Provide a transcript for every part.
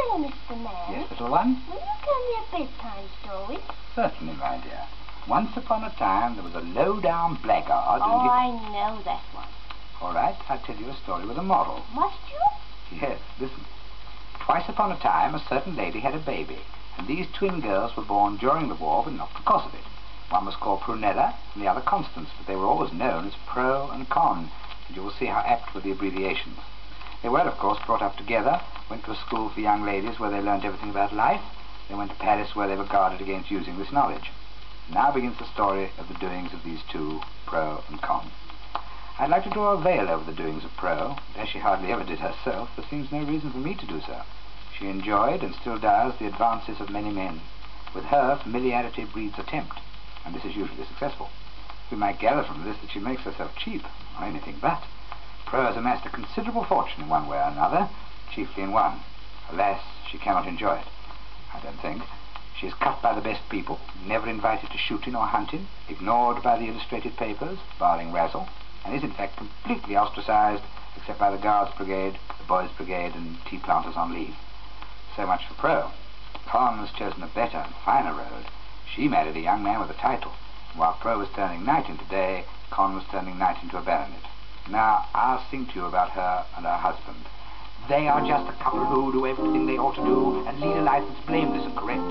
Hello, Mr. Man. Yes, little one? Will you tell me a bedtime story? Certainly, my dear. Once upon a time, there was a low-down blackguard Oh, I know that one. All right, I'll tell you a story with a moral. Must you? Yes, listen. Twice upon a time, a certain lady had a baby, and these twin girls were born during the war, but not because of it. One was called Prunella, and the other Constance, but they were always known as Pro and Con, and you will see how apt were the abbreviations. They were, of course, brought up together, went to a school for young ladies where they learned everything about life. They went to Paris where they were guarded against using this knowledge. Now begins the story of the doings of these two, Pro and Con. I'd like to draw a veil over the doings of Pro, but as she hardly ever did herself, there seems no reason for me to do so. She enjoyed, and still does, the advances of many men. With her, familiarity breeds attempt, and this is usually successful. We might gather from this that she makes herself cheap, or anything but. Pro has amassed a considerable fortune in one way or another, chiefly in one. Alas, she cannot enjoy it, I don't think. She is cut by the best people, never invited to shooting or hunting, ignored by the illustrated papers, barring Razzle, and is in fact completely ostracized, except by the Guards Brigade, the Boys Brigade, and tea planters on leave. So much for Pro. Con has chosen a better and finer road. She married a young man with a title. While Pro was turning knight in today, Con was turning knight into a baronet. Now, I'll sing to you about her and her husband. They are just a couple who do everything they ought to do and lead a life that's blameless and correct.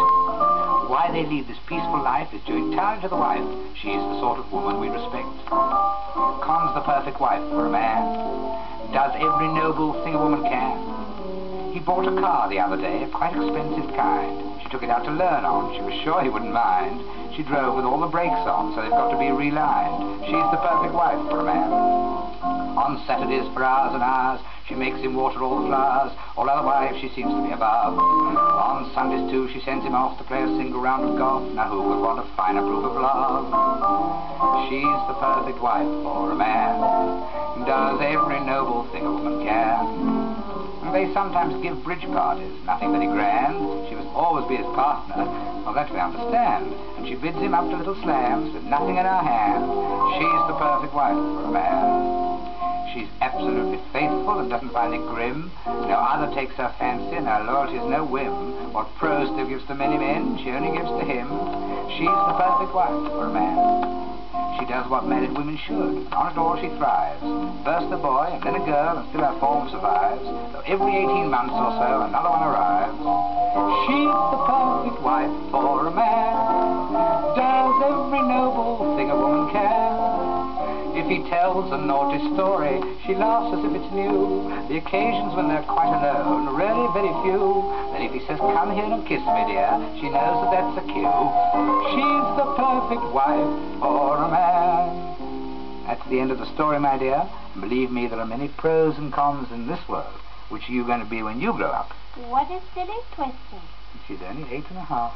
Why they lead this peaceful life is due entirely to the wife. She is the sort of woman we respect. Con's the perfect wife for a man. Does every noble thing a woman can. He bought a car the other day, a quite expensive kind. She took it out to learn on. She was sure he wouldn't mind. She drove with all the brakes on, so they've got to be relined. She's the perfect wife for a man. On Saturdays for hours and hours, she makes him water all the flowers. All other wives she seems to be above. On Sundays too, she sends him off to play a single round of golf. Now who could want a finer proof of love? She's the perfect wife for a man. Does every noble thing a woman can. And they sometimes give bridge parties, nothing very grand. She must always be his partner. Well, that we understand. And she bids him up to little slams with nothing in her hand. She's the perfect wife for a man. She's absolutely faithful and doesn't find it grim. No other takes her fancy and her loyalty's no whim. What Pro still gives to many men, she only gives to him. She's the perfect wife for a man. She does what married women should. On it all she thrives. First a boy, and then a girl, and still her form survives. Though every 18 months or so, another one arrives. She's the perfect wife for a man. Does every noble thing a woman can. If he tells a naughty story, she laughs as if it's new. The occasions when they're quite alone, really very few. Then if he says, come here and kiss me, dear, she knows that that's a cue. She's the perfect wife for a man. That's the end of the story, my dear. And believe me, there are many pros and cons in this world. Which are you going to be when you grow up? What a silly question. She's only 8 1/2.